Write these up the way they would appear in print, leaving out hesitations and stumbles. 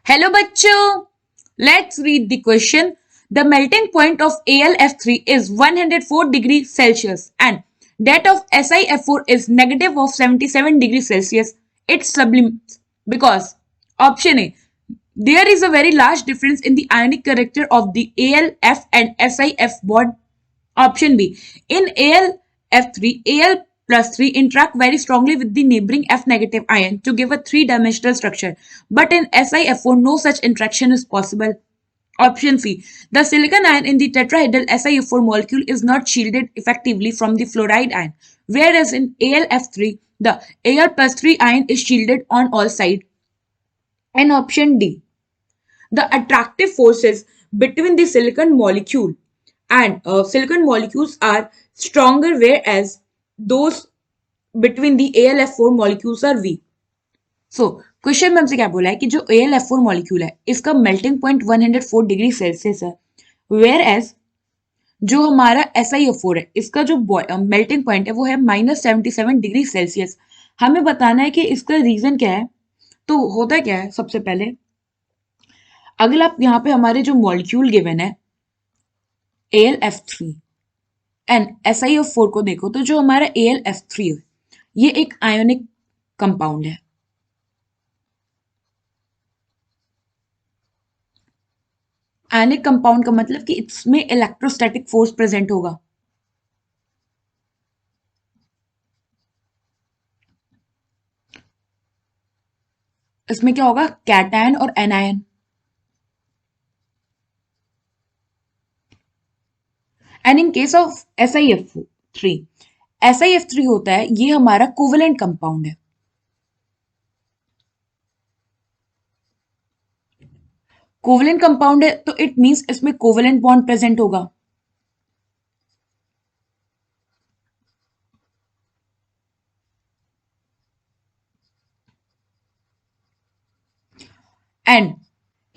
Hello bachcho, let's read the question. The melting point of AlF3 is 104 degrees Celsius and that of SiF4 is negative of 77 degrees Celsius. It sublimates because option A, there is a very large difference in the ionic character of the AlF and SiF bond. Option B, in AlF3, Al plus 3 interact very strongly with the neighboring F negative ion to give a three-dimensional structure. But in SiF4, no such interaction is possible. Option C. The silicon ion in the tetrahedral SiF4 molecule is not shielded effectively from the fluoride ion, whereas in AlF3, the Al plus 3 ion is shielded on all sides. And option D. The attractive forces between the silicon molecule and silicon molecules are stronger, whereas those between the AlF4 molecules are weak. So question में हमसे क्या बोला है कि जो AlF4 molecule है इसका melting point 104 degree Celsius है, वेयर एज जो हमारा SiO4 है इसका जो मेल्टिंग पॉइंट है वो है -77 डिग्री सेल्सियस. हमें बताना है कि इसका रीजन क्या है. तो होता क्या है, सबसे पहले अगर आप यहाँ पे हमारे जो मॉलिक्यूल गिवन है AlF3 एंड SiO4 को देखो, तो जो हमारा AlF3 है ये एक आयोनिक कंपाउंड है. आयनिक कंपाउंड का मतलब कि इसमें इलेक्ट्रोस्टैटिक फोर्स प्रेजेंट होगा. इसमें क्या होगा, कैटायन और anion. And in case of SiF3 होता है ये हमारा कोवेलेंट कंपाउंड है. कोवेलेंट कंपाउंड है तो इट मींस इसमें कोवेलेंट बॉन्ड प्रेजेंट होगा. एंड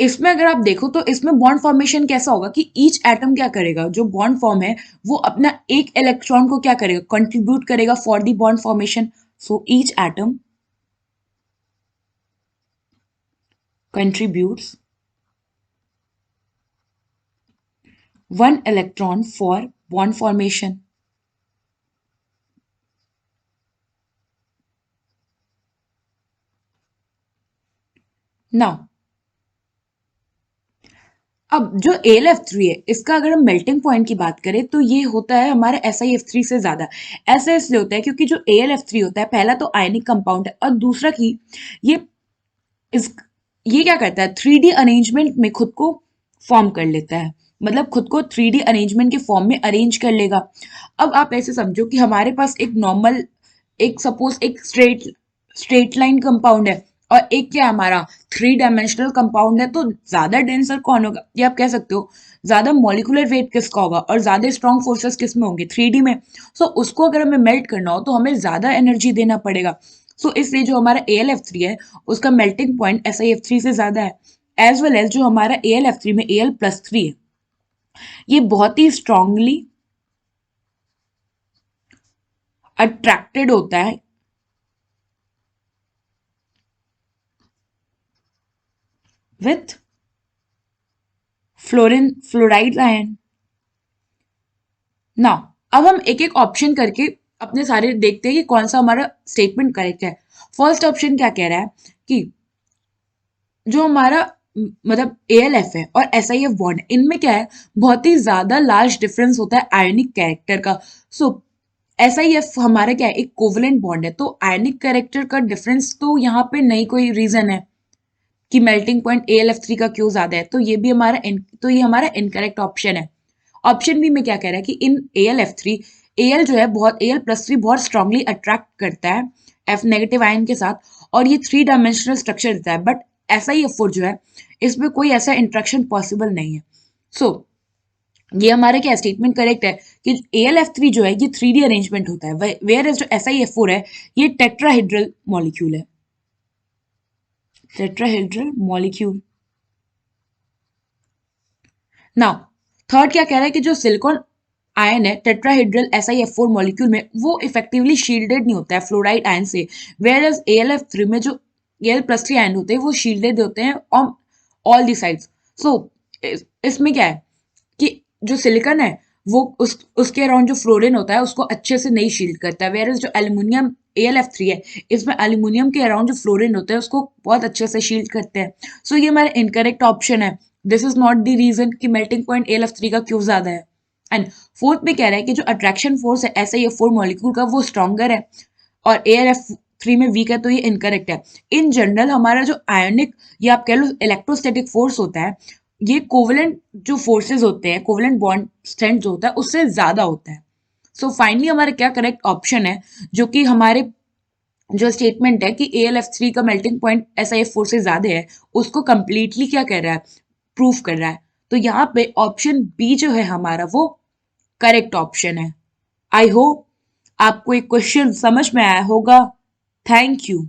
इसमें अगर आप देखो तो इसमें बॉन्ड फॉर्मेशन कैसा होगा कि ईच एटम क्या करेगा, जो बॉन्ड फॉर्म है वो अपना एक इलेक्ट्रॉन को क्या करेगा, कंट्रीब्यूट करेगा for the bond formation. So each atom contributes one electron for bond formation. Now, अब जो AlF3 है इसका अगर हम मेल्टिंग पॉइंट की बात करें तो ये होता है हमारे SiF3 से ज्यादा. ऐसा इसलिए होता है क्योंकि जो AlF3 होता है पहला तो आयनिक कंपाउंड है और दूसरा की ये इस ये क्या करता है, 3D अरेंजमेंट में खुद को फॉर्म कर लेता है. मतलब खुद को 3D अरेंजमेंट के फॉर्म में अरेंज कर लेगा. अब आप ऐसे समझो कि हमारे पास एक नॉर्मल, एक सपोज एक स्ट्रेट लाइन कंपाउंड है और एक क्या हमारा 3 डायमेंशनल कंपाउंड है. तो ज्यादा डेंसर कौन होगा, ये आप कह सकते हो. ज्यादा मॉलिकुलर वेट किसका होगा और ज्यादा स्ट्रॉन्ग फोर्सेस किस में होंगे, 3D में. सो उसको अगर हमें मेल्ट करना हो तो हमें ज्यादा एनर्जी देना पड़ेगा. सो इसलिए जो हमारा AlF3 है उसका मेल्टिंग पॉइंट SiF3 से ज्यादा है. एज वेल एज जो हमारा AlF3 में Al प्लस 3 है ये बहुत ही स्ट्रांगली अट्रैक्टेड होता है विथ फ्लोराइड आयन. ना अब हम एक एक ऑप्शन करके अपने सारे देखते हैं कि कौन सा हमारा स्टेटमेंट करेक्ट है. फर्स्ट ऑप्शन क्या कह रहा है कि जो हमारा मतलब AlF है और SiF बॉन्ड इनमें क्या है, बहुत ही ज्यादा लार्ज डिफरेंस होता है आयनिक कैरेक्टर का. सो SiF हमारा क्या है, एक कोवेलेंट बॉन्ड है. तो आयनिक कैरेक्टर का डिफरेंस तो यहाँ पे नहीं कोई रीजन है कि मेल्टिंग पॉइंट AlF3 का क्यों ज्यादा है. तो ये हमारा इनकरेक्ट ऑप्शन है. ऑप्शन बी में क्या कह रहा है कि इन AlF3 Al जो है बहुत Al+3 बहुत स्ट्रांगली अट्रैक्ट करता है F नेगेटिव आयन के साथ और ये 3 डायमेंशनल स्ट्रक्चर देता है. बट SiF4 जो है इसमें कोई ऐसा इंट्रैक्शन पॉसिबल नहीं है. सो ये हमारा क्या स्टेटमेंट करेक्ट है कि AlF3 जो है ये 3D अरेंजमेंट होता है, वेयर एज जो SiF4 है ये टेट्राहेड्रल मॉलिक्यूल है. Tetrahedral molecule. नाउ थर्ड क्या कह रहा है कि जो सिलिकॉन आयन है टेट्राहेड्रल SiF4 मॉलिक्यूल में वो इफेक्टिवली शील्डेड नहीं होता है फ्लोराइड आयन से, वेयर एज AlF3 में जो Al+3 आयन होते हैं वो शील्डेड होते हैं ऑल दी साइड्स। सो इसमें क्या है कि जो सिलिकॉन है वो उसके अराउंड जो फ्लोरीन होता है उसको अच्छे से नहीं शील्ड करता है, वेयर जो एल्यूमिनियम AlF3 है इसमें एल्यूमिनियम के अराउंड जो फ्लोरीन होते हैं उसको बहुत अच्छे से शील्ड करते हैं। सो ये हमारा इनकरेक्ट ऑप्शन है। This is not the reason कि मेल्टिंग पॉइंट AlF3 का क्यों ज्यादा है। एंड फोर्थ में कह रहा है कि जो अट्रैक्शन फोर्स है SiO4 मॉलिक्यूल का वो स्ट्रॉन्गर है और AlF3 में वीक है, तो ये इनकरेक्ट है। इन जनरल हमारा जो आयोनिक या आप कह लो इलेक्ट्रोस्टैटिक फोर्स होता है ये कोवलेंट जो फोर्सेस होते हैं, कोवलेंट बॉन्ड स्ट्रेंथ जो होता है उससे ज्यादा होता है। सो फाइनली हमारा क्या करेक्ट ऑप्शन है, जो कि हमारे जो स्टेटमेंट है कि AlF3 का मेल्टिंग पॉइंट SiF4 से ज्यादा है उसको कंप्लीटली क्या कर रहा है, प्रूफ कर रहा है। तो यहाँ पे ऑप्शन बी जो है हमारा वो करेक्ट ऑप्शन है। आई होप आपको एक क्वेश्चन समझ में आया होगा। Thank you.